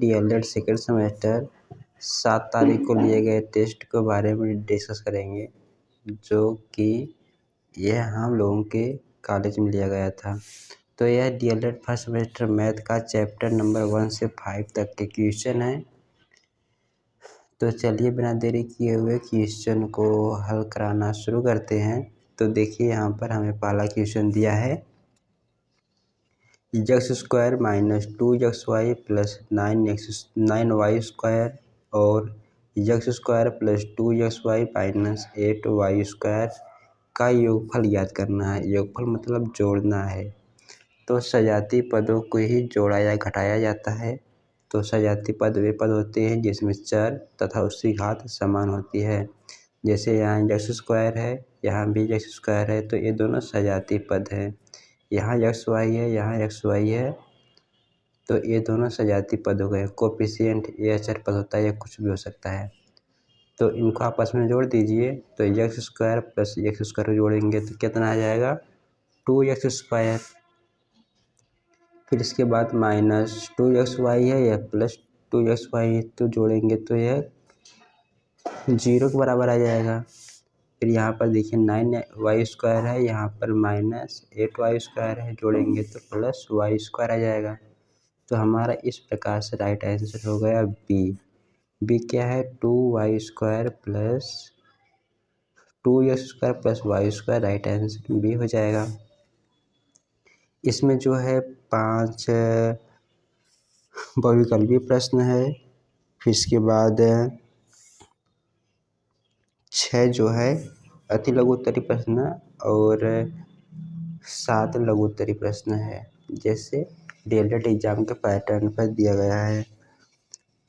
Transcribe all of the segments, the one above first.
DElEd second semester 7 तारीख को लिए गए टेस्ट के बारे में डिस्कस करेंगे, जो कि यह हम लोगों के कॉलेज में लिया गया था। तो यह डीएलएड फर्स्ट सेमेस्टर मैथ का चैप्टर नंबर 1 से 5 तक के क्वेश्चन है। तो चलिए बिना देरी किए हुए क्वेश्चन को हल कराना शुरू करते हैं। तो देखिए यहाँ पर हमें पहला क्वेश्चन दिया है x² minus 2xy plus 9y² और x² plus 2xy minus 8y² का योगफल ज्ञात करना है। योगफल मतलब जोड़ना है। तो सजातीय पदों को ही जोड़ा या घटाया जाता है। तो सजातीय पद वे पद होते हैं जिसमें चर तथा उसकी घात समान होती है। जैसे यहाँ x² है, यहाँ भी x² है, तो ये दोनों सजातीय पद हैं। यहाँ xy है, यहाँ xy है, तो ये दोनों सजातीय पद हो गए। कोफिशिएंट ये अचर पद होता है, या कुछ भी हो सकता है। तो इनको आपस में जोड़ दीजिए। तो x² प्लस x² जोड़ेंगे तो कितना आ जाएगा 2x²। फिर इसके बाद माइनस 2xy है या प्लस 2xy, तो जोड़ेंगे तो यह 0 के बराबर आ जाएगा। फिर यहाँ पर देखिए 9y² है, यहाँ पर माइनस 8y² है, जोड़ेंगे तो प्लस y² आ जाएगा। तो हमारा इस प्रकार से राइट आंसर हो गया बी क्या है 2y² plus 2x² plus y², right answer B हो जाएगा। इसमें जो है 5 बहुविकल्पीय प्रश्न है। फिर इसके बाद 6 जो है अति लघु उत्तरीय प्रश्न और 7 लघु उत्तरीय प्रश्न है, जैसे डीएलएड एग्जाम के पैटर्न पर दिया गया है।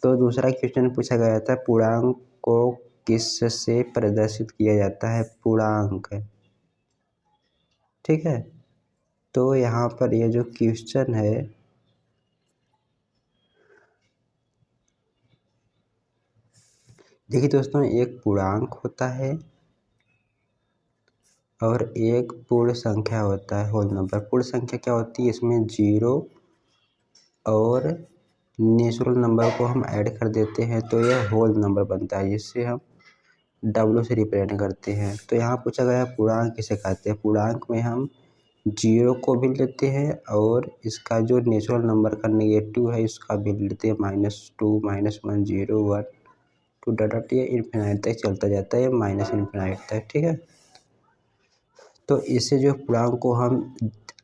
तो दूसरा क्वेश्चन पूछा गया था पूर्णांक को किस से प्रदर्शित किया जाता है। पूर्णांक, ठीक है। तो यहाँ पर ये जो क्वेश्चन है देखिए दोस्तों, एक पूर्णांक होता है और एक पूर्ण संख्या होता है, होल नंबर। पूर्ण संख्या क्या होती है, इसमें 0 और नेचुरल नंबर को हम ऐड कर देते हैं तो यह होल नंबर बनता है, जिससे हम W से रिप्रेजेंट करते हैं। तो यहाँ पूछा गया पूर्णांक किसे कहते हैं। पूर्णांक में हम 0 को भी लेते हैं और इसका जो नेचुरल नंबर का नेगेटिव है इसका भी लेते हैं, -2 -1 0 1 2 डॉट ये इन्फिनाइट तक चलता जाता है, माइनस इन्फिनाइट तक, ठीक है। तो इससे जो पूर्णांक को हम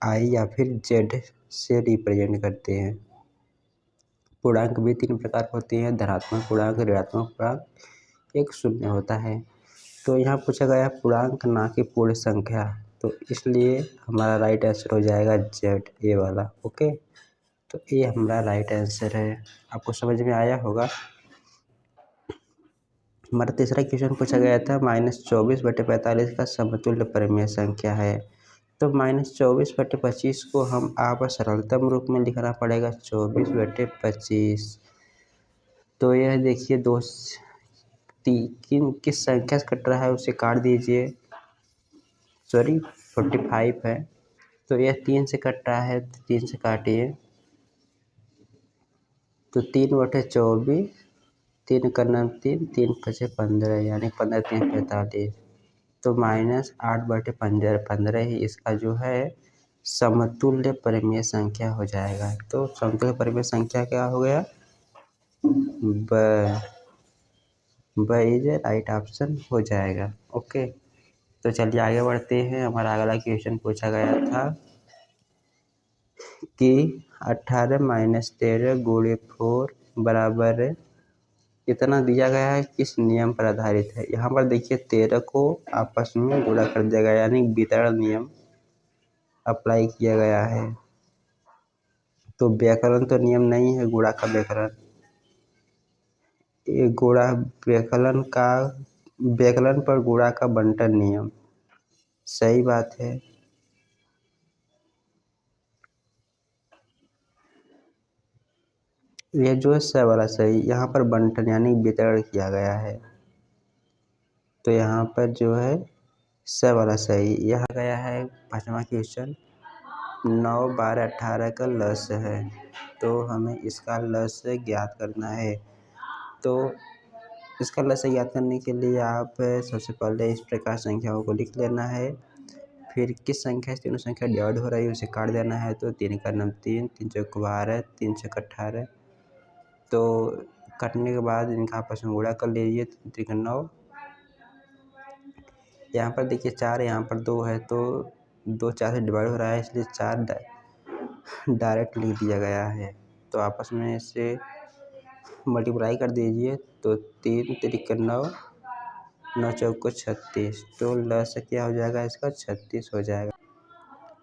I या फिर Z से रिप्रेजेंट करते हैं। पूर्णांक भी 3 प्रकार होते हैं, धनात्मक पूर्णांक, ऋणात्मक पूर्णांक, एक शून्य होता है। तो यहाँ पूछा गया पूर्णांक ना कि पूर्ण संख्या, तो इसलिए हमारा राइट आंसर हो जाएगा Z, ए वाला। ओके, तो ये हमारा राइट आंसर है। आपको समझ में आया होगा। हमारा तीसरा क्वेश्चन पूछा गया था -24/45 का समतुल्य परिमेय संख्या है। तो -24/25 को हम आप सरलतम रूप में लिखना पड़ेगा 24/25। तो यह देखिए किस संख्या से कट रहा है उसे काट दीजिए। सॉरी 45 है, तो यह 3 से कट रहा है, 3 से काटिए। तो 3/24, 3 करना 3, 3 5 15, यानी 15 3 45। तो -8/15 ही इसका जो है समतुल्य परिमेय संख्या हो जाएगा। तो समतुल्य परिमेय संख्या क्या हो गया, ब इज राइट ऑप्शन हो जाएगा। ओके, तो चलिए आगे बढ़ते हैं। हमारा अगला क्वेश्चन पूछा गया था कि 18 - 13 × 4 बराबर कितना दिया गया है, किस नियम पर आधारित है। यहाँ पर देखिए 13 को आपस में गुणा कर दिया गया, यानी वितरण नियम अप्लाई किया गया है। तो व्याकरण तो नियम नहीं है गुणा का व्याकरण, ये गुणा व्याकरण पर गुणा का बंटन नियम, सही बात है। यह जो है स वाला सही, यहाँ पर बंटन यानी वितरण किया गया है। तो यहाँ पर जो है स वाला सही। यह गया है 5वां क्वेश्चन 9 12 18 का लस है। तो हमें इसका लसागु ज्ञात करना है। तो इसका लसागु ज्ञात करने के लिए आप सबसे पहले इस प्रकार संख्याओं को लिख लेना है। फिर किस संख्या से तीनों संख्या डिवाइड हो रही है उसे काट देना है। तो 3 का 9 3, 3 चौक 12, 3 छक 18। तो काटने के बाद इनका आपस में गुणा कर लीजिए। 3 का 9, यहाँ पर देखिए 4 यहाँ पर 2 है, तो 2 4 से डिवाइड हो रहा है, इसलिए 4 डायरेक्ट लिख दिया गया है। तो आपस में इसे मल्टीप्लाई कर दीजिए। तो 3 3 9, 9 चौको 36। तो लसागु क्या हो जाएगा इसका 36 हो जाएगा।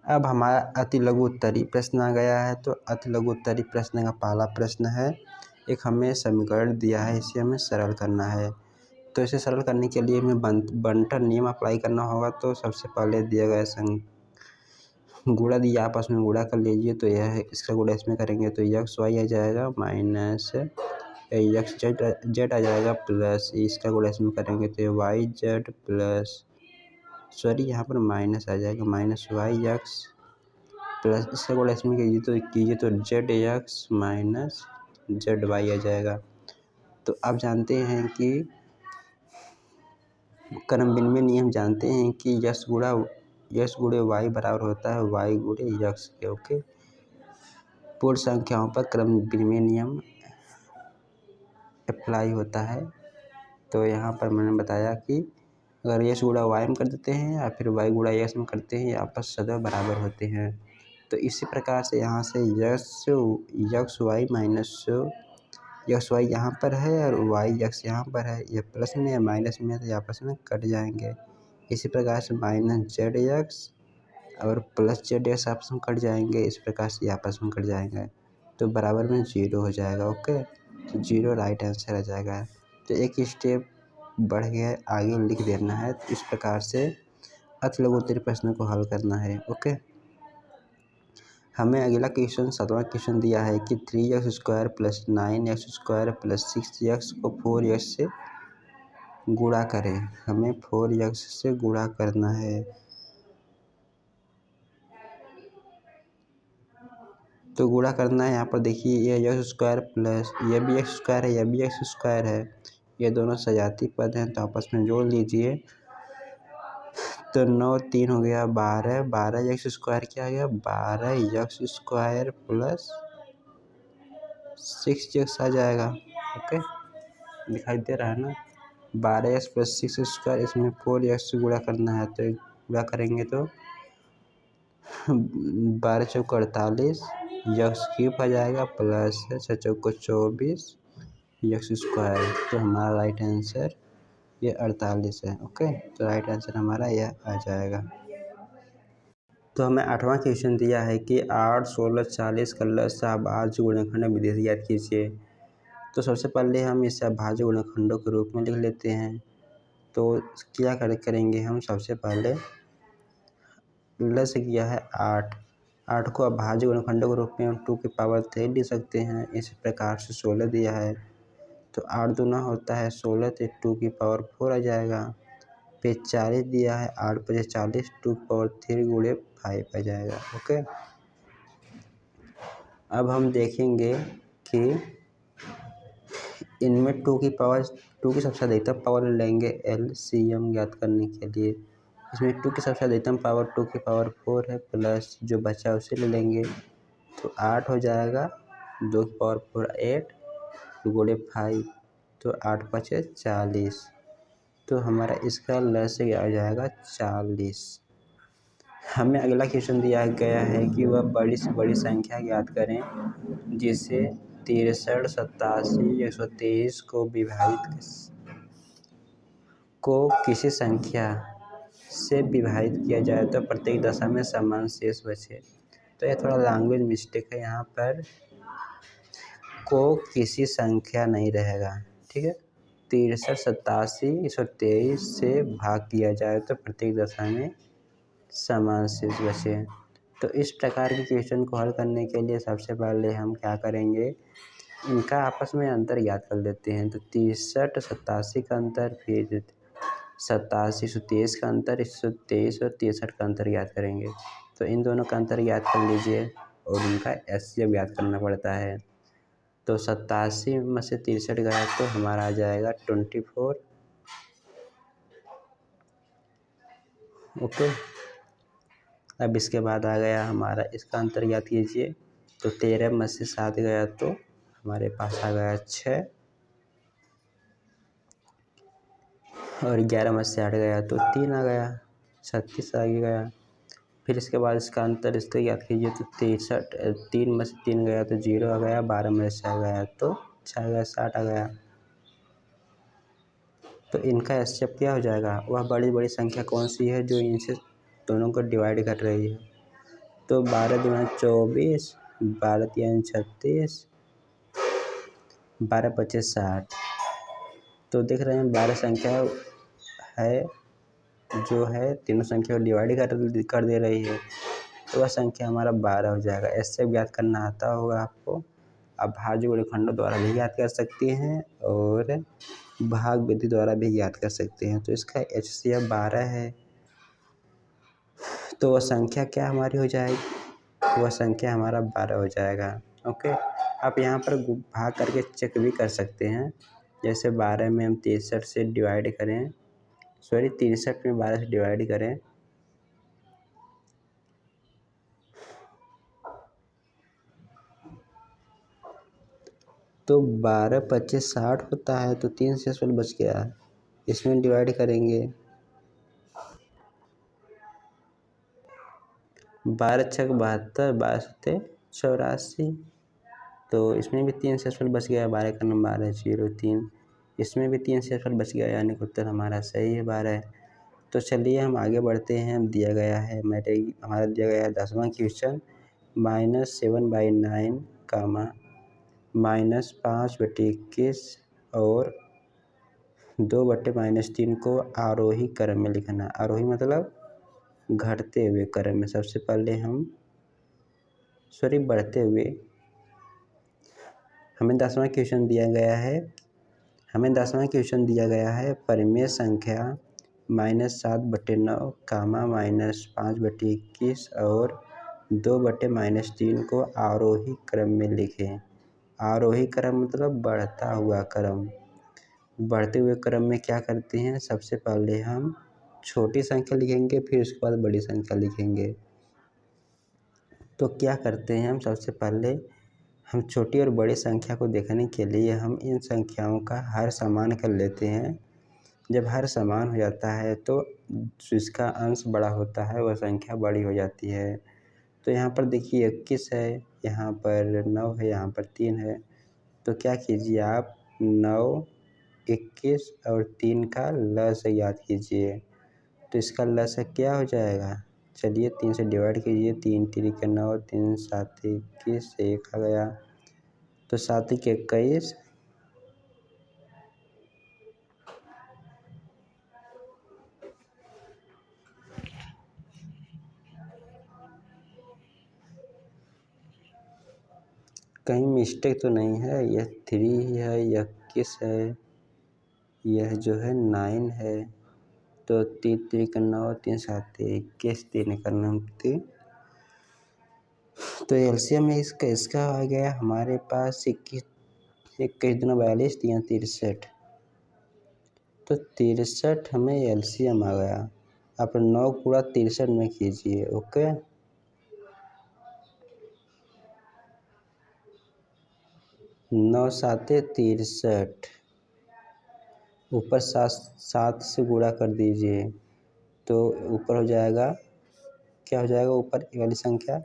अब हमारा अति लघु उत्तरीय प्रश्न आ गया है। तो अति लघु उत्तरीय प्रश्न का पहला प्रश्न है, एक हमें समीकरण दिया है, इसे हमें सरल करना है। तो इसे सरल करने के लिए हमें बंटन नियम अप्लाई करना होगा। तो सबसे पहले दिया गया गुणा दिया, आपस में गुणा कर लीजिए। तो यह है, इसका गुणा इसमें करेंगे तो एक्स वाई आ जाएगा माइनस एक्स जेड आ जाएगा, प्लस इसका गुणा इसमें करेंगे तो वाई जेड प्लस यहाँ पर माइनस आ जाएगा, माइनस वाई एक्स प्लस इसका गुणा इसमें कीजिए तो z x minus z y आ जाएगा। तो आप जानते हैं कि क्रम विनिमय नियम जानते हैं कि यश गुणे वाई बराबर होता है वाई गुणे यक्स के। ओके, पूर्ण संख्याओं पर क्रम विनिमय नियम अप्लाई होता है। तो यहाँ पर मैंने बताया कि अगर यश गुणा वाई में कर देते हैं या फिर वाई गुणा यश में करते हैं, आपस सदैव बराबर होते हैं। तो इसी प्रकार से यहाँ से X Y minus X Y यहाँ पर है और वाई यक्स यहाँ पर है, ये प्लस में या माइनस में है तो आपस में कट जाएंगे। इसी प्रकार से माइनस जेड एक्स और प्लस जेड एक्स आपस में कट जाएंगे, इस प्रकार से आपस में कट जाएंगे तो बराबर में 0 हो जाएगा। ओके, तो 0 राइट आंसर आ जाएगा। तो एक स्टेप बढ़ गया, आगे लिख देना है। तो इस प्रकार से अति लघु उत्तरीय प्रश्न को हल करना है। ओके, हमें अगला क्वेश्चन 7वां क्वेश्चन दिया है कि 3x² plus 9x² plus 6x को 4x से गुणा करें। हमें 4x से गुणा करना है। तो गुणा करना है, यहाँ पर देखिए ये x² प्लस ये भी x² है, यह भी x² है, ये दोनों सजाती पद हैं तो आपस में जोड़ लीजिए। तो 9 3 हो गया 12, 12x² क्या आ गया 12x² प्लस 6x आ जाएगा। ओके, दिखाई दे रहा है ना, 12x प्लस 6x², इसमें 4x से गुणा करना है। तो गुणा करेंगे तो 12 चौक 48 x³ आ जाएगा प्लस 6 चौक 24 x²। तो हमारा राइट आंसर ये 48 है। ओके, तो राइट आंसर हमारा यह आ जाएगा। तो हमें 8वां क्वेश्चन दिया है कि 8 16 40 का लसागु अभाज्य गुणनखंड विधि याद कीजिए। तो सबसे पहले हम इसे अभाज्य गुणनखंडों के रूप में लिख लेते हैं। तो क्या करेंगे हम, सबसे पहले लसागु किया है 8 को अभाज्य गुणनखंडों के रूप में हम 2 की पावर 3 लिख सकते हैं। इस प्रकार से 16 दिया है तो 8 दूना होता है 16, तो 2 की पावर 4 आ जाएगा। फिर 40 दिया है, 8 5 40, 2 की पावर 3 गुणे 5 आ जाएगा। ओके, अब हम देखेंगे कि इनमें 2 की सबसे अधिकतम पावर लेंगे LCM ज्ञात करने के लिए। इसमें 2 की सबसे अधिकतम पावर 2 की पावर 4 है, प्लस जो बचा उसे ले लेंगे तो 8 हो जाएगा, 2 की पावर 4 8 गुणे 5, तो 8 5 40। तो हमारा इसका लसागु आ जाएगा 40। हमें अगला क्वेश्चन दिया गया है कि वह बड़ी से बड़ी संख्या ज्ञात करें जिसे 63 87 123 को किसी संख्या से विभाजित किया जाए तो प्रत्येक दशा में समान शेष बचे। तो यह थोड़ा लैंग्वेज मिस्टेक है, यहाँ पर को किसी संख्या नहीं रहेगा। ठीक है, 63 87 123 से भाग किया जाए तो प्रत्येक दशा में समान शेष बचे। तो इस प्रकार के क्वेश्चन को हल करने के लिए सबसे पहले हम क्या करेंगे, इनका आपस में अंतर ज्ञात कर लेते हैं। तो 63 87 का अंतर, फिर 87 123 का अंतर, 123 और 63 का अंतर ज्ञात करेंगे। तो इन दोनों का अंतर ज्ञात कर लीजिए। और उनका एचसीएफ ज्ञात करना पड़ता है। तो 87 में से 63 गया तो हमारा आ जाएगा 24। ओके, अब इसके बाद आ गया हमारा इसका अंतर ज्ञात कीजिए। तो 13 में से 7 गया तो हमारे पास आ गया 6, और 11 में से 8 गया तो 3 आ गया, 36 आगे गया। फिर इसके बाद इसका अंतर इसका याद कीजिए। तो 63, 3 में से 3 गया तो 0 आ गया, 12 में से 6 गया तो 6 गया, 60 आ गया। तो इनका एचसीएफ क्या हो जाएगा, वह बड़ी बड़ी संख्या कौन सी है जो इनसे दोनों को डिवाइड कर रही है। तो 12 दूना 24, 12 तीन 36, 12 पच्चीस 60। तो देख रहे हैं 12 संख्या है जो है तीनों संख्या को डिवाइड कर दे रही है। तो वह संख्या हमारा 12 हो जाएगा। एचसीएफ ज्ञात करना आता होगा आपको। आप भाज्य गुणनखंडों द्वारा भी ज्ञात कर सकते हैं और भाग विधि द्वारा भी ज्ञात कर सकते हैं। तो इसका एचसीएफ 12 है। तो वह संख्या क्या हमारी हो जाएगी, वह संख्या हमारा 12 हो जाएगा। ओके, आप यहाँ पर भाग करके चेक भी कर सकते हैं। जैसे 12 में हम 63 से डिवाइड करें, 63 में 12 से डिवाइड करें तो 12 25 60 होता है। तो 3 से बच गया, इसमें डिवाइड करेंगे 12 छक 72, 12 सत्ते 84। तो इसमें भी 3 से बच गया, 12 का नंबर है 03। इसमें भी 3 से बच गया, यानी कि उत्तर हमारा सही है 12। तो चलिए हम आगे बढ़ते हैं। दिया गया है हमारा दिया गया है 10वां क्वेश्चन, -7/9 कामा -5/21 और 2/-3 को आरोही क्रम में लिखना। आरोही मतलब घटते हुए क्रम में। सबसे पहले हम बढ़ते हुए, हमें 10वां क्वेश्चन दिया गया है परिमेय संख्या -7/9 कामा -5/21 और 2/-3 को आरोही क्रम में लिखें। आरोही क्रम मतलब बढ़ता हुआ क्रम। बढ़ते हुए क्रम में क्या करते हैं, सबसे पहले हम छोटी संख्या लिखेंगे, फिर उसके बाद बड़ी संख्या लिखेंगे। तो क्या करते हैं हम, सबसे पहले हम छोटी और बड़ी संख्या को देखने के लिए हम इन संख्याओं का हर समान कर लेते हैं। जब हर समान हो जाता है तो जिसका अंश बड़ा होता है वह संख्या बड़ी हो जाती है। तो यहाँ पर देखिए 21 है, यहाँ पर 9 है, यहाँ पर 3 है। तो क्या कीजिए आप 9, 21 और 3 का लसागु याद कीजिए। तो इसका लसागु क्या हो जाएगा, चलिए 3 से डिवाइड कीजिए। 3 3 के 9, 3 7 21, 1 आ गया। तो 7 के 21, कहीं मिस्टेक तो नहीं है, यह 3 है, यह 21 है, यह जो है 9 है। तो 3 3 का 9, 3 7 21, 3 का 9 3। तो एलसीएम में इसका आ गया हमारे पास 21, 21 दूना 42, 3 63। तो 63 हमें एलसीएम आ गया। आप 9 पूरा 63 में कीजिए। ओके, 9 7 63, ऊपर 7 से गुणा कर दीजिए तो ऊपर हो जाएगा, क्या हो जाएगा ऊपर वाली संख्या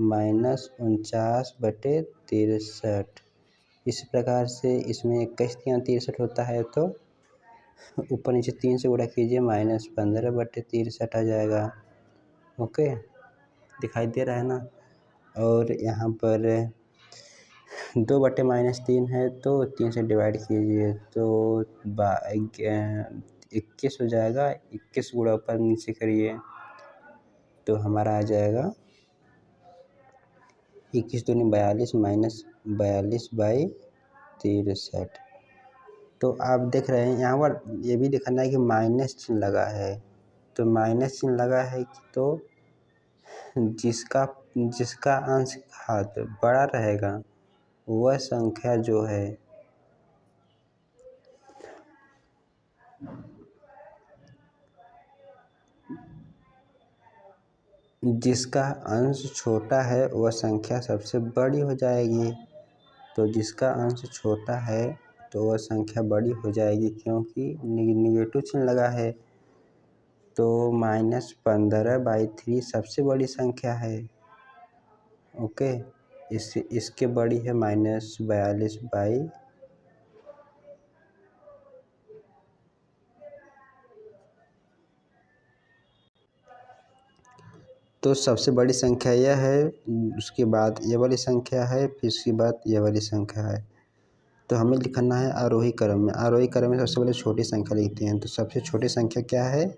-49/63। इस प्रकार से इसमें 21 3 63 होता है। तो ऊपर नीचे 3 से गुणा कीजिए, -15/63 आ जाएगा। ओके, दिखाई दे रहा है ना। और यहाँ पर 2/-3 है तो 3 से डिवाइड कीजिए तो 21 हो जाएगा। 21 गुणा ऊपर नीचे करिए तो हमारा आ जाएगा 21 दूनी 42 -42/63। तो आप देख रहे हैं यहाँ पर ये भी दिखाना है कि माइनस चिन्ह लगा है। तो माइनस चिन्ह लगा है तो जिसका जिसका अंश घात बड़ा रहेगा वह संख्या जो है जिसका अंश छोटा है वह संख्या सबसे बड़ी हो जाएगी। तो जिसका अंश छोटा है तो वह संख्या बड़ी हो जाएगी क्योंकि निगेटिव चिन्ह लगा है। तो -15/3 सबसे बड़ी संख्या है। ओके, इसके बड़ी है -42 तो सबसे बड़ी संख्या यह है, उसके बाद ये वाली संख्या है, फिर उसके बाद ये वाली संख्या है। तो हमें लिखना है आरोही क्रम में। आरोही क्रम में सबसे पहले छोटी संख्या लिखते हैं। तो सबसे छोटी संख्या क्या है?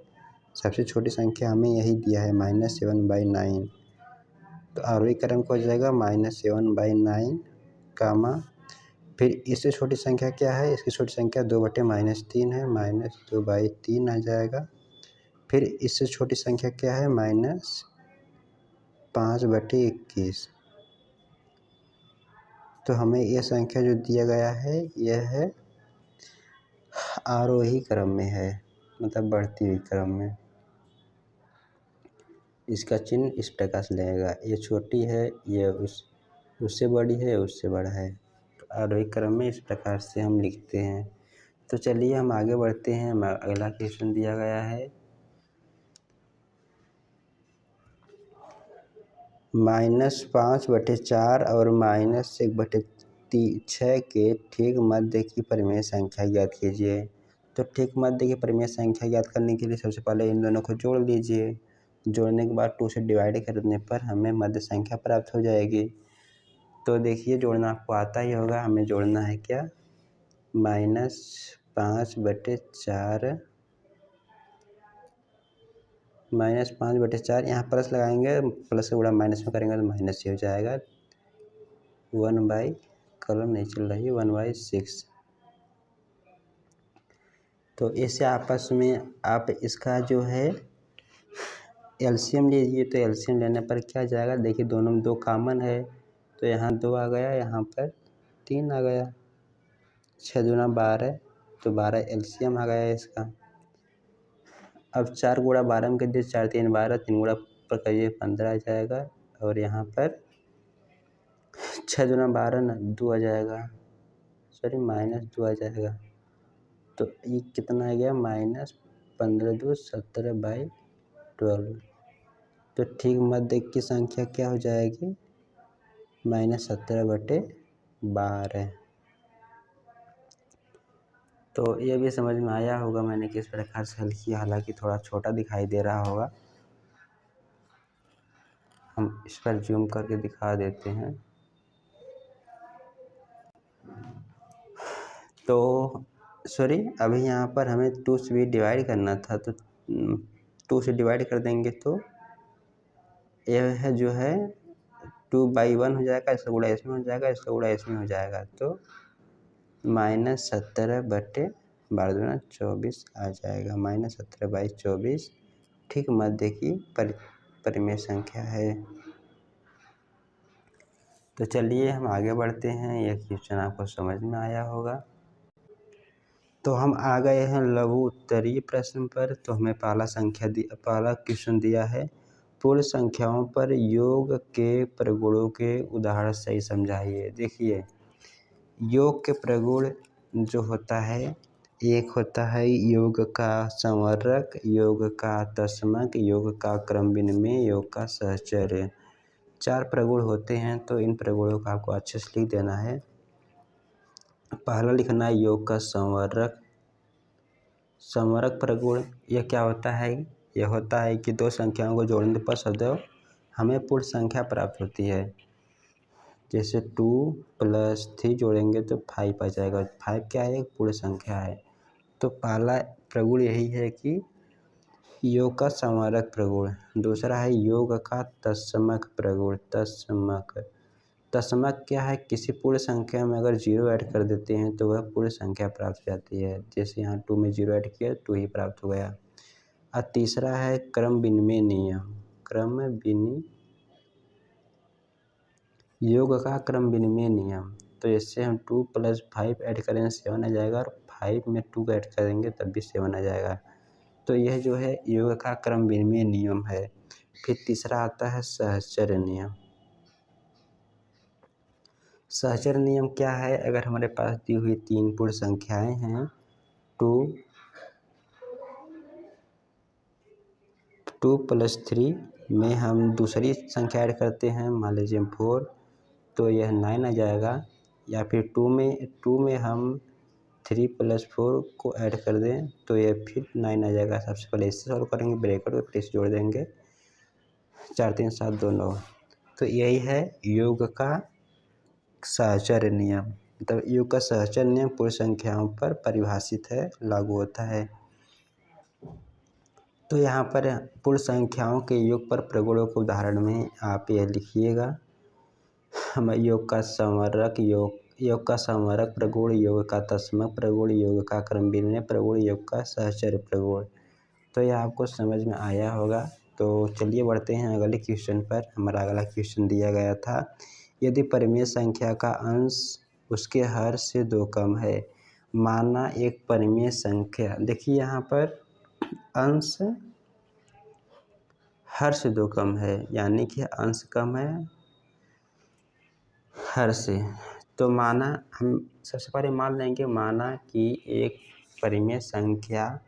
सबसे छोटी संख्या हमें यही दिया है -7/9। तो आरोही क्रम का हो जाएगा -7/9 कामा, फिर इससे छोटी संख्या क्या है? इसकी छोटी संख्या 2/-3 है, -2/3 आ जाएगा। फिर इससे छोटी संख्या क्या है? -5/21। तो हमें यह संख्या जो दिया गया है यह है आरोही क्रम में है, मतलब बढ़ती हुई क्रम में। इसका चिन्ह इस प्रकार से लगेगा, ये छोटी है, ये उससे बड़ी है, उससे बड़ा है। तो आरोही क्रम में इस प्रकार से हम लिखते हैं। तो चलिए हम आगे बढ़ते हैं। अगला क्वेश्चन दिया गया है -5/4 और -1/6 के ठीक मध्य की परिमेय संख्या ज्ञात कीजिए। तो ठीक मध्य की परिमेय संख्या ज्ञात करने के लिए सबसे पहले इन दोनों को जोड़ लीजिए। जोड़ने के बाद 2 से डिवाइड करने पर हमें मध्य संख्या प्राप्त हो जाएगी। तो देखिए जोड़ना आपको आता ही होगा। हमें जोड़ना है क्या? -5/4 -5/4, यहाँ प्लस लगाएंगे, प्लस से गुणा माइनस में करेंगे तो माइनस ही हो जाएगा। 1/, कलम नहीं चल रही, 1/6। तो इसे आपस में आप इसका जो है एलसीएम लीजिए। तो एलसीएम लेने पर क्या जाएगा? देखिए दोनों में 2 कॉमन है, तो यहाँ 2 आ गया, यहाँ पर 3 आ गया। 6 दूना 12, तो 12 एलसीएम आ गया इसका। अब 4 गुणा 12 में कर दिए, 4 3 12, 3 गुणा पर करिए 15 आ जाएगा। और यहाँ पर 6 दूना 12 ना 2 आ जाएगा, सॉरी -2 आ जाएगा। तो ये कितना आ गया? -15×2 17/12। तो ठीक मध्य की संख्या क्या हो जाएगी? -17/12। तो ये भी समझ में आया होगा मैंने किस प्रकार से हल किया, हालांकि थोड़ा छोटा दिखाई दे रहा होगा। हम इस पर जूम करके दिखा देते हैं। तो सॉरी, अभी यहाँ पर हमें 2 से भी डिवाइड करना था, तो 2 से डिवाइड कर देंगे तो यह है जो है 2/1 हो जाएगा, इसका गुणा इसमें हो जाएगा, इसका गुणा इसमें हो जाएगा। तो -17/12 24 आ जाएगा। -17/24 ठीक मध्य की परिमेय संख्या है। तो चलिए हम आगे बढ़ते हैं। यह क्वेश्चन आपको समझ में आया होगा। तो हम आ गए हैं लघु उत्तरीय प्रश्न पर। तो हमें पहला क्वेश्चन दिया है, पूर्ण संख्याओं पर योग के प्रगुणों के उदाहरण सही समझाइए। देखिए योग के प्रगुण जो होता है, एक होता है योग का संवर्रक, योग का तत्समक, योग का क्रम विनिमय, योग का सहचर्य। 4 प्रगुण होते हैं। तो इन प्रगुणों का आपको अच्छे से लिख देना है। पहला लिखना है योग का संवर्रक। संवर्रक प्रगुण यह क्या होता है? यह होता है कि 2 संख्याओं को जोड़ने पर सदैव हमें पूर्ण संख्या प्राप्त होती है। जैसे 2 + 3 जोड़ेंगे तो 5 आ जाएगा। 5 क्या है? एक पूर्ण संख्या है। तो पहला प्रगुण यही है कि योग का संवर्रक प्रगुण। दूसरा है योग का तत्समक प्रगुण। तत्समक क्या है? किसी पूर्ण संख्या में अगर 0 ऐड कर देते हैं तो वह पूर्ण संख्या प्राप्त हो जाती है। जैसे यहाँ 2 में 0 ऐड किया, 2 ही प्राप्त हो गया। और तीसरा है क्रम विनिमय नियम। क्रम विनिमय योग का क्रम विनिमय नियम, तो इससे हम 2 + 5 ऐड करेंगे 7 आ जाएगा और 5 में 2 ऐड करेंगे तब भी 7 आ जाएगा। तो यह जो है योग का क्रम विनिमय नियम है। फिर तीसरा आता है सहचर्य नियम। सहचर्य नियम क्या है? अगर हमारे पास दी हुई 3 पूर्ण संख्याएं हैं 2 + 3 में हम दूसरी संख्या ऐड करते हैं, मान लीजिए 4, तो यह 9 आ जाएगा। या फिर 2 में हम 3 + 4 को ऐड कर दें तो यह फिर 9 आ जाएगा। सबसे पहले इससे सॉल्व करेंगे, ब्रैकेट में फिर इसे जोड़ देंगे, 4 3 7 2 9। तो यही है योग का सहचर्य नियम। मतलब योग का सहचर्य नियम पूर्ण संख्याओं पर परिभाषित है, लागू होता है। तो यहाँ पर पूर्ण संख्याओं के योग पर प्रगुणों के उदाहरण में आप यह लिखिएगा, हम योग का संवरक, योग का संवरक प्रगुण, योग का तत्समक प्रगुण, योग का क्रम विनिमय प्रगुण, योग का सहचर्य प्रगुण। तो यह आपको समझ में आया होगा। तो चलिए बढ़ते हैं अगले क्वेश्चन पर। हमारा अगला क्वेश्चन दिया गया था, यदि परिमेय संख्या का अंश उसके हर से 2 कम है, माना एक परिमेय संख्या, देखिए यहाँ पर अंश हर से 2 कम है, यानी कि अंश कम है हर से। तो माना, हम सबसे पहले मान लेंगे, माना कि एक परिमेय संख्या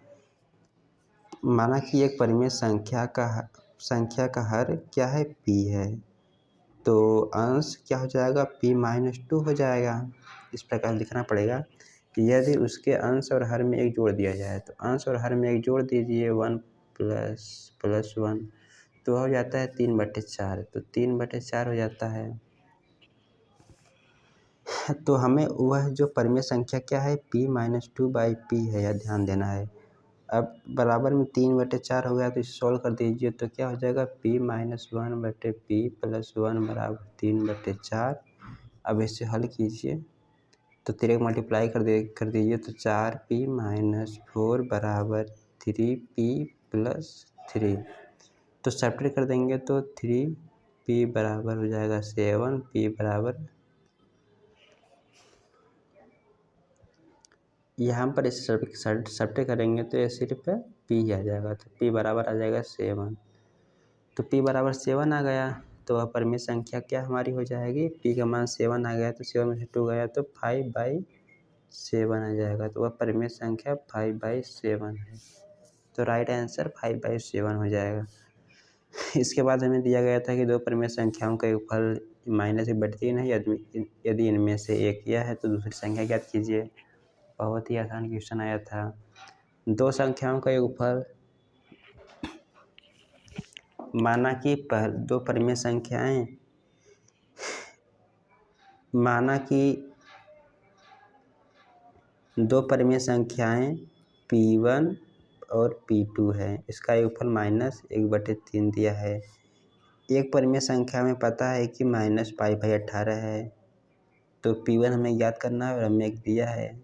का हर क्या है? p है। तो अंश क्या हो जाएगा? p - 2 हो जाएगा। इस प्रकार लिखना पड़ेगा कि यदि उसके अंश और हर में 1 जोड़ दिया जाए, तो अंश और हर में 1 जोड़ दीजिए, 1 + 1 तो हो जाता है 3/4। तो 3/4 हो जाता है। तो हमें वह जो परिमेय संख्या क्या है? p - 2/p है, यह ध्यान देना है। अब बराबर में 3/4 हो गया, तो इसे सॉल्व कर दीजिए तो क्या हो जाएगा? p - 1/p + 1 = 3/4। अब इसे हल कीजिए तो 3 मल्टीप्लाई कर दीजिए तो 4p - 4 = 3p + 3। तो सब्ट्रैक्ट कर देंगे तो 3p बराबर हो जाएगा 7, p बराबर, यहाँ पर इस सब्ट्रैक्ट करेंगे तो ये सिर्फ p आ जाएगा। तो p बराबर आ जाएगा 7। तो p बराबर 7 आ गया, तो वह परिमेय संख्या क्या हमारी हो जाएगी? p का मान 7 आ गया, तो 7 में से 2 गया तो 5/7 आ जाएगा। तो वह परिमेय संख्या 5/7 है। तो राइट आंसर 5/7 हो जाएगा। इसके बाद हमें दिया गया था कि 2 परिमेय संख्याओं का योगफल -1/3 है, यदि इनमें से एक यह है तो दूसरी संख्या ज्ञात कीजिए। बहुत ही आसान क्वेश्चन आया था। 2 संख्याओं का योगफल, माना कि 2 परिमेय संख्याएं, माना कि 2 परिमेय संख्याएं p1 और p2 है, इसका योगफल -1/3 दिया है। एक परिमेय संख्या में पता है कि -π/18 है, तो p1 हमें ज्ञात करना है और हमें एक दिया है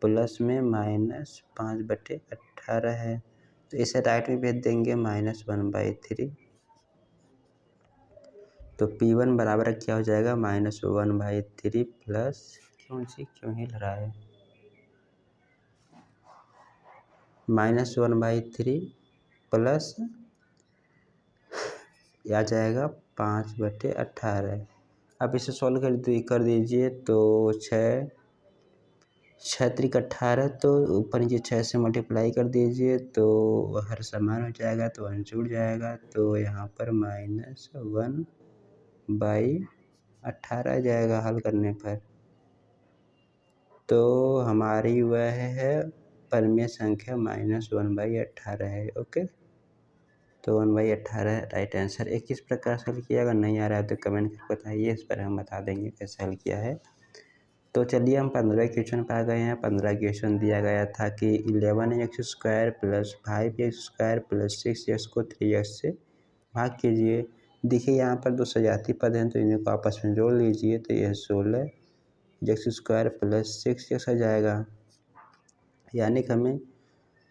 प्लस में -5/18 है, तो इसे राइट में भेज देंगे -1/3। तो p1 बराबर क्या हो जाएगा? -1/3 प्लस, क्यों हिल रहा है, -1/3 प्लस आ जाएगा 5/18। अब इसे सॉल्व कर दीजिए तो 6 3 18, तो ऊपर नीचे 6 से मल्टीप्लाई कर दीजिए तो हर समान हो जाएगा, तो 1 जुड़ जाएगा, तो यहाँ पर -1/18 आ जाएगा हल करने पर। तो हमारी वह है परिमेय संख्या -1/18 है। ओके, तो 1/18 राइट आंसर। एक किस प्रकार से हल किया, अगर नहीं आ रहा है तो कमेंट करके बताइए, इस पर हम बता देंगे कैसे हल किया है। तो चलिए हम 15वें क्वेश्चन पर आ गए हैं। 15वां क्वेश्चन दिया गया था कि 11x² + 5x² + 6x को 3x से भाग कीजिए। देखिए यहाँ पर 2 सजाती पद हैं, तो इन्हें को आपस में जोड़ लीजिए, तो यह 16x² + 6x आ जाएगा। यानी कि हमें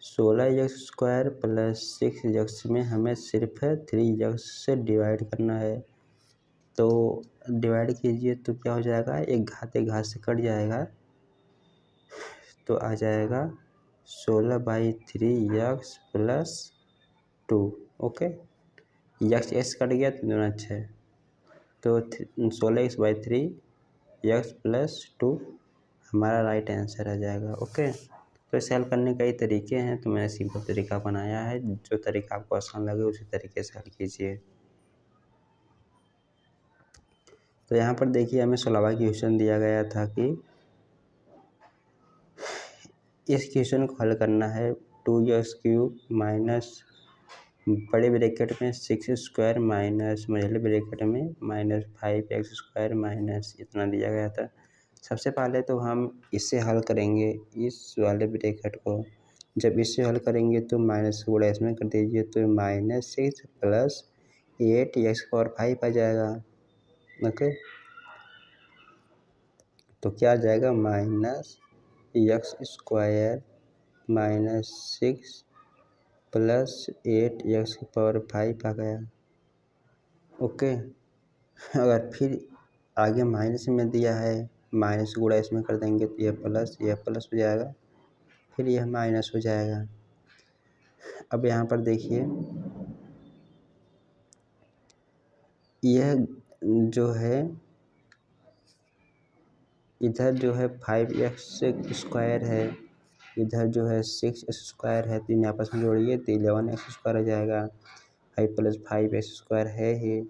16x² + 6x में हमें सिर्फ 3x से डिवाइड करना है। तो डिवाइड कीजिए तो क्या हो जाएगा, एक घात से कट जाएगा तो आ जाएगा 16/3 प्लस 2। ओके, एक्स कट गया तो दोनों 6, तो 16x/3 प्लस 2 हमारा राइट आंसर आ जाएगा। ओके, तो इसे हल करने कई तरीके हैं, तो मैंने सिंपल तरीका बनाया है, जो तरीका आपको आसान लगे उसी तरीके से हल कीजिए। तो यहाँ पर देखिए हमें 16वां क्वेश्चन दिया गया था कि इस क्वेश्चन को हल करना है 2x³ माइनस बड़े ब्रैकेट में 6² माइनस मझले ब्रैकेट में -5x² माइनस इतना दिया गया था। सबसे पहले तो हम इससे हल करेंगे इस वाले ब्रैकेट को। जब इससे हल करेंगे तो माइनस गुणा इसमें कर दीजिए तो -6 प्लस 8x⁵ आ जाएगा। ओके, तो क्या आ जाएगा, -x² माइनस 6 प्लस 8x⁵ आ गया। ओके, अगर फिर आगे माइनस में दिया है, माइनस गुणा इसमें कर देंगे तो यह प्लस हो जाएगा, फिर यह माइनस हो जाएगा। अब यहाँ पर देखिए यह जो है इधर जो है 5x² है, इधर जो है 6x² है, तीन आपस में जोड़िए तो 11x² आ जाएगा। 5 प्लस 5x² है ही,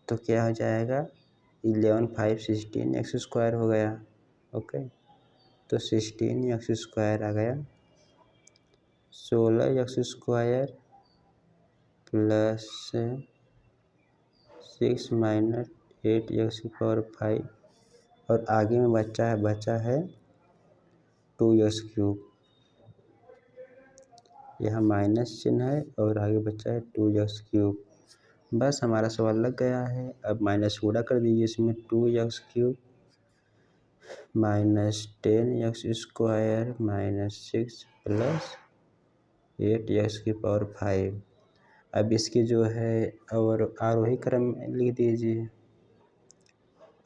तो क्या हो जाएगा 11 5 16x² हो गया। ओके, तो 16x² आ गया। 16x² प्लस 6 माइनस 8x⁵ और आगे में बचा है 2x³। यहाँ माइनस चिन्ह है और आगे बचा है 2x³। बस हमारा सवाल लग गया है। अब माइनस गुणा कर दीजिए इसमें 2x³ minus 10x² minus 6 plus 8x⁵। अब इसकी जो है और आरोही क्रम में लिख दीजिए,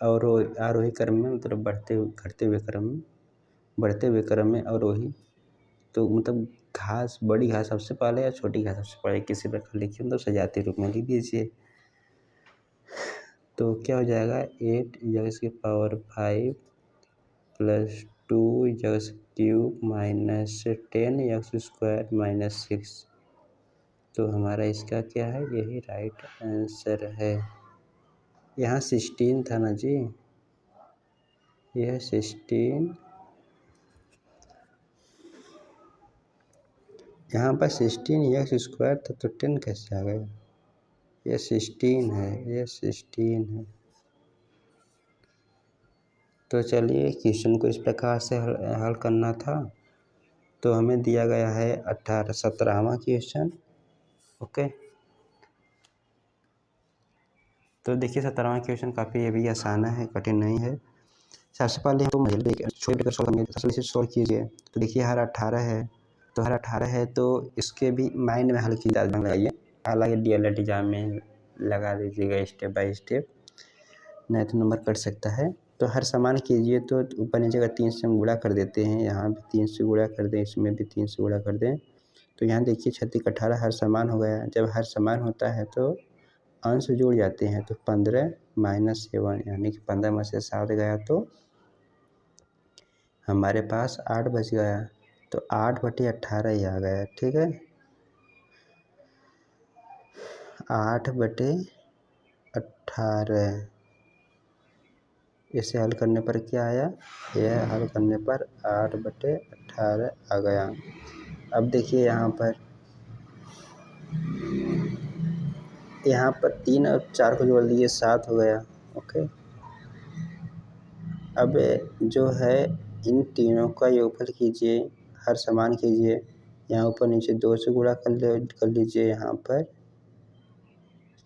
और आरोही क्रम में मतलब बढ़ते हुए क्रम में आरोही, तो मतलब बड़ी घास सबसे पहले या छोटी घास सबसे पहले, किसी प्रकार लिखिए, मतलब सजाती रूप में लिख दीजिए। तो क्या हो जाएगा 8x⁵ plus 2x³ minus 10x² minus 6। तो हमारा इसका क्या है, यही राइट आंसर है। यहाँ 16 था ना जी, यह 16, यहाँ पर 16x² था तो 10 कैसे आ गया, यह 16 है। तो चलिए क्वेश्चन को इस प्रकार से हल करना था। तो हमें दिया गया है 17वां क्वेश्चन। ओके, तो देखिए 17वां क्वेश्चन काफ़ी ये भी आसान है, कठिन नहीं है। सबसे पहले हमको छोटे ब्रैकेट सॉल्व करेंगे, तो इसे सॉल्व कीजिए। तो देखिए हर 18 है, तो हर 18 है तो इसके भी माइंड में हल्की लगाइए, हालांकि DLED एग्जाम में लगा दीजिएगा स्टेप बाय स्टेप, नहीं तो नंबर कट सकता है। तो हर समान कीजिए, तो ऊपर नीचे का 3 से हम गुणा कर देते हैं, यहाँ भी 3 से गुणा कर दें, इसमें भी 3 से गुणा कर दें। तो यहाँ देखिए 36×18 हर समान हो गया। जब हर समान होता है तो अंश जुड़ जाते हैं, तो 15 माइनस 7 यानी कि 15 में से 7 गया तो हमारे पास 8 बच गया। तो 8/18 ही आ गया। ठीक है, 8/18 इसे हल करने पर क्या आया, यह हल करने पर 8/18 आ गया। अब देखिए यहाँ पर 3 और 4 को जोड़ दीजिए, 7 हो गया। ओके, अब जो है इन तीनों का योगफल कीजिए, हर समान कीजिए, यहाँ ऊपर नीचे 2 से गुणा कर लीजिए, यहाँ पर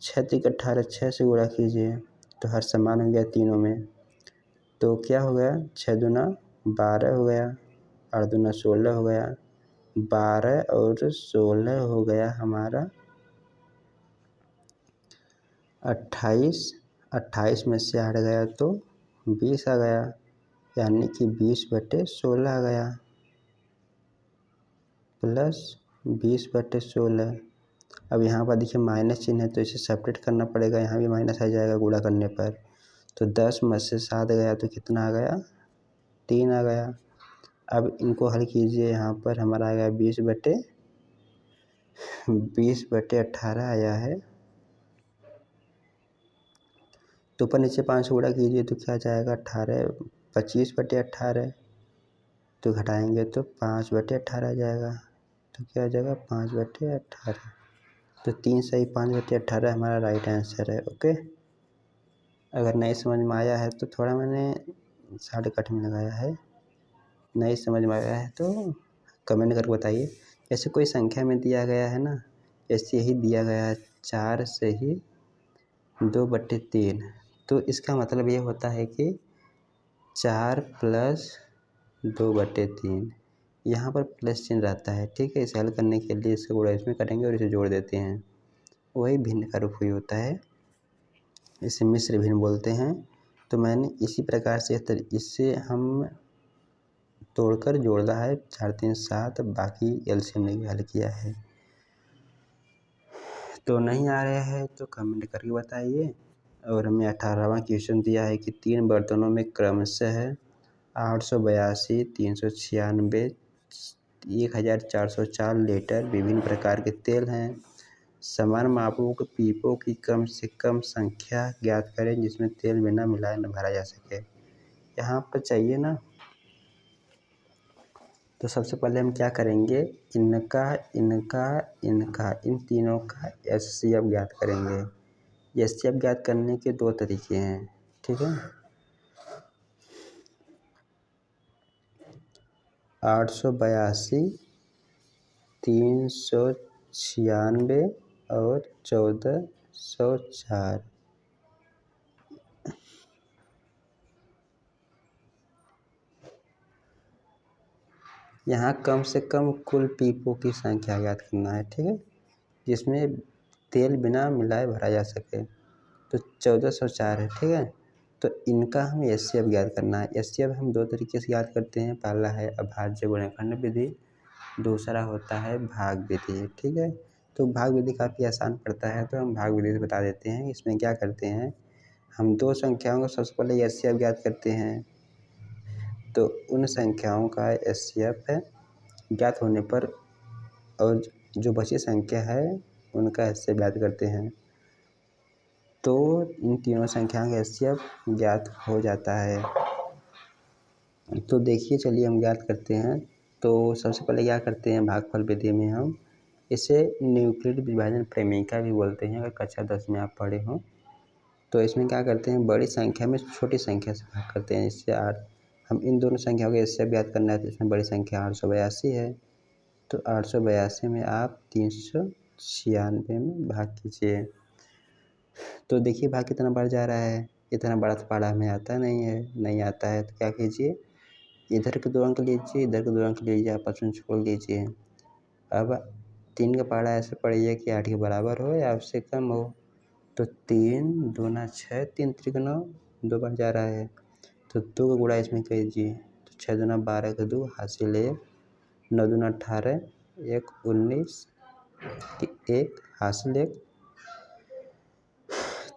6×18 6 से गुणा कीजिए, तो हर समान हो गया तीनों में। तो क्या हो गया, 6 दूना 12 हो गया, 8 दूना 16 हो गया, 12 और 16 हो गया हमारा 28। 28 में से 8 गया तो 20 आ गया, यानी कि 20/16 आ गया, प्लस 20/16। अब यहाँ पर देखिए माइनस चिन्ह है तो इसे सेपरेट करना पड़ेगा, यहाँ भी माइनस आ जाएगा गुणा करने पर। तो 10 में से 7 गया तो कितना आ गया, 3 आ गया। अब इनको हल कीजिए, यहाँ पर हमारा आ गया 20/18 आया है। तो ऊपर नीचे 5 गुणा कीजिए तो क्या जाएगा 18, 25/18। तो घटाएंगे तो 5/18 आ जाएगा। तो क्या आ जाएगा 5/18। तो 3 सही 5/18 हमारा राइट आंसर है। ओके, अगर नहीं समझ में आया है तो थोड़ा मैंने शॉर्टकट में लगाया है, नहीं समझ में आया है तो कमेंट करके बताइए। जैसे कोई संख्या में दिया गया है ना, जैसे यही दिया गया है 4 से ही 2/3, तो इसका मतलब ये होता है कि 4 + 2/3, यहाँ पर प्लस चिन्ह रहता है। ठीक है, इसे हल करने के लिए इसका गुणा इसमें करेंगे और इसे जोड़ देते हैं, वही भिन्न का रूप हुई होता है, इसे मिश्र भिन्न बोलते हैं। तो मैंने इसी प्रकार से इससे हम तोड़कर जोड़ रहा है 4 3 7, बाकी एलसीएम नहीं हल किया है। तो नहीं आ रहा है तो कमेंट करके बताइए। और हमें 18वां क्वेश्चन दिया है कि 3 बर्तनों में क्रमशः 882, 396, 1404 लीटर विभिन्न प्रकार के तेल हैं। समान मापों के पीपों की कम से कम संख्या ज्ञात करें जिसमें तेल बिना मिलाए न भरा जा सके। यहाँ पर चाहिए ना, तो सबसे पहले हम क्या करेंगे, इनका इन तीनों का एचसीएफ ज्ञात करेंगे। एचसीएफ ज्ञात करने के 2 तरीके हैं। ठीक है, 882, 396 और 1404। यहाँ कम से कम कुल पीपों की संख्या ज्ञात करना है। ठीक है, जिसमें तेल बिना मिलाए भरा जा सके, तो 1404 है। ठीक है, तो इनका हमें एचसीएफ ज्ञात करना है। एचसीएफ हम 2 तरीके से ज्ञात करते हैं, पहला है अभाज्य गुणनखंड विधि, दूसरा होता है भाग विधि। ठीक है, तो भाग विधि काफ़ी आसान पड़ता है, तो हम भाग विधि से बता देते हैं। इसमें क्या करते हैं, हम 2 संख्याओं को सबसे पहले एचसीएफ ज्ञात करते हैं, तो उन संख्याओं का एचसीएफ है ज्ञात होने पर, और जो बची संख्या है उनका एचसीएफ ज्ञात करते हैं, तो इन तीनों संख्याओं का एचसीएफ ज्ञात हो जाता है। तो देखिए, चलिए हम ज्ञात करते हैं। तो सबसे पहले क्या करते हैं, भागफल विधि में हम इसे न्यूक्लिड विभाजन प्रेमिका भी बोलते हैं, अगर कक्षा 10 में आप पढ़े हों। तो इसमें क्या करते हैं, बड़ी संख्या में छोटी संख्या से भाग करते हैं। इससे 8, हम इन दोनों संख्याओं का एचसीएफ ज्ञात करना है, तो इसमें बड़ी संख्या 882 है, तो 882 में आप 396 में भाग कीजिए। तो देखिए भाग कितना बढ़ जा रहा है, इतना बड़ा तो पढ़ा हमें आता नहीं आता है, तो क्या कीजिए, इधर के 2 अंक लीजिए, इधर के 2 अंक लीजिए, आपस में छोड़ दीजिए। अब 3 का पहाड़ा ऐसे पढ़िए कि 8 के बराबर हो या उससे कम हो। तो 3 दूना 6, 3 त्रिक 9, 2 बढ़ जा रहा है, तो 2 का गुणा इसमें कीजिए, तो 6 दूना 12 का 2 हासिल 1, 9 दूना 18, 1 19, 1 हासिल 1,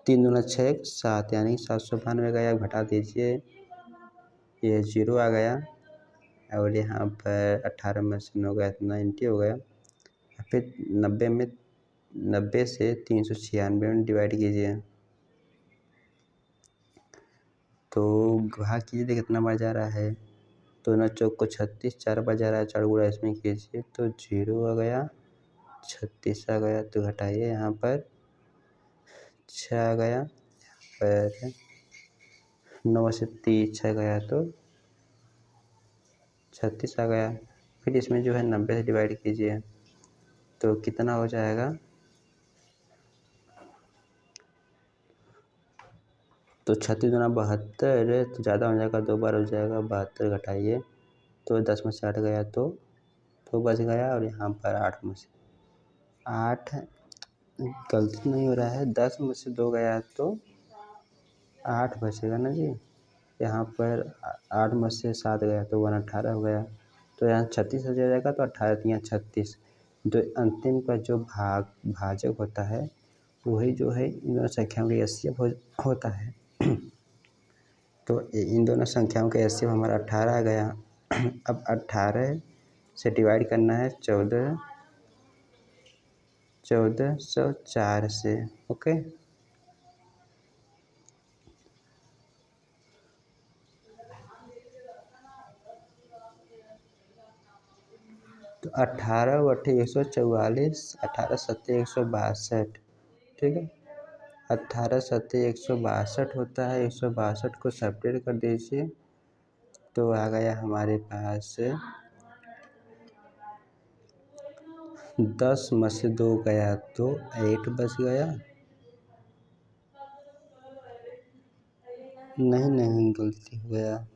3 दूना 6, 7, यानी 792 गया, घटा दीजिए, ये 0 आ गया। और यहाँ पर 18 में से 9 गया तो 90 हो गया। फिर 90 से 396 में डिवाइड कीजिए, तो भाग कीजिए कितना बढ़ जा रहा है, तो 9 चौक को 36, 4 बढ़ जा रहा है, 4 गुणा इसमें कीजिए तो 0 आ गया, 36 आ गया, तो घटाइए, यहाँ पर 6 आ गया, पर 9 से 6 गया तो 36 आ गया। फिर इसमें जो है 90 से डिवाइड कीजिए, तो कितना हो जाएगा, तो 36 दूना 72, तो ज़्यादा हो जाएगा, 2 बार हो जाएगा, 72 घटाइए, तो 10 में से 8 गया तो 2 बच गया, और यहाँ पर 8 में से 8 गलती नहीं हो रहा है, 10 में से 2 गया तो 8 बचेगा ना जी। यहाँ पर 8 में से 7 गया तो 18 हो गया, तो यहाँ 36 हो जाएगा, तो 18 तियाँ 36। जो अंतिम का जो भाजक होता है वही जो है इन दोनों संख्याओं की एचसीएफ होता है। तो इन दोनों संख्याओं का एचसीएफ हमारा 18 आ गया। अब 18 से डिवाइड करना है 1404 से। ओके, तो 18/144, 18×7=162। ठीक है, 18×7=162 होता है। 162 को सेपरेट कर दीजिए, तो आ गया हमारे पास 10 में से 2 गया तो 8 बच गया। नहीं गलती हो गया।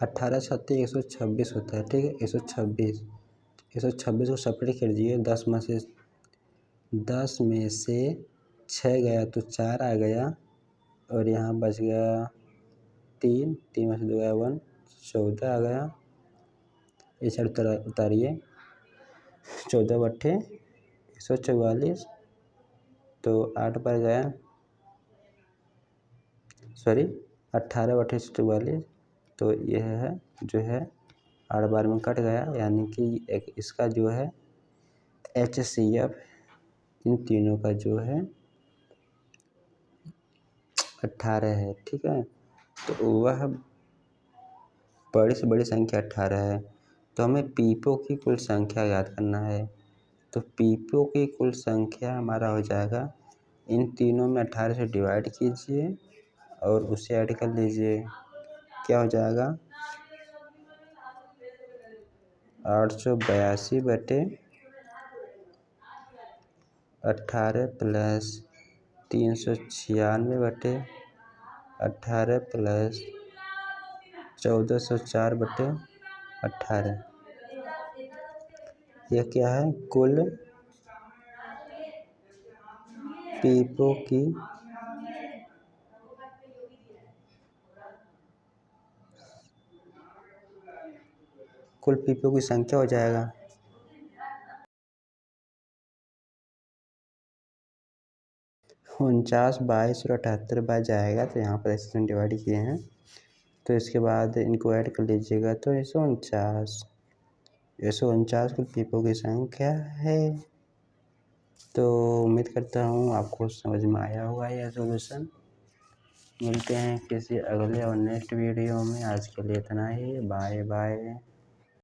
18×7=126 होता है। ठीक है, 126 को सेपरेट कर दीजिए। 10 में से 6 गया तो 4 आ गया, और यहाँ बच गया 3 में से 2 गया 1, 14 आ गया। इस साइड उतारिए, 14×8=144, तो 8 पर गया, सॉरी 18/8=144, तो यह है जो है 8 बार में कट गया, यानी कि एक इसका जो है एचसीएफ इन तीनों का जो है 18 है। ठीक है, तो वह बड़ी से बड़ी संख्या 18 है। तो हमें पीपो की कुल संख्या याद करना है। तो पीपो की कुल संख्या हमारा हो जाएगा, इन तीनों में 18 से डिवाइड कीजिए और उसे ऐड कर लीजिए। क्या हो जाएगा, 882/18 प्लस 396/18 प्लस 1404/18। यह क्या है, कुल पीपो की संख्या हो जाएगा। 49, 22 और 78 बार जाएगा, तो यहाँ पर ऐसे डिवाइड किए हैं, तो इसके बाद इनको ऐड कर लीजिएगा, तो 149 कुल पीपो की संख्या है। तो उम्मीद करता हूँ आपको समझ में आया होगा यह सॉल्यूशन। मिलते हैं किसी अगले और नेक्स्ट वीडियो में। आज के लिए इतना ही, बाय बाय।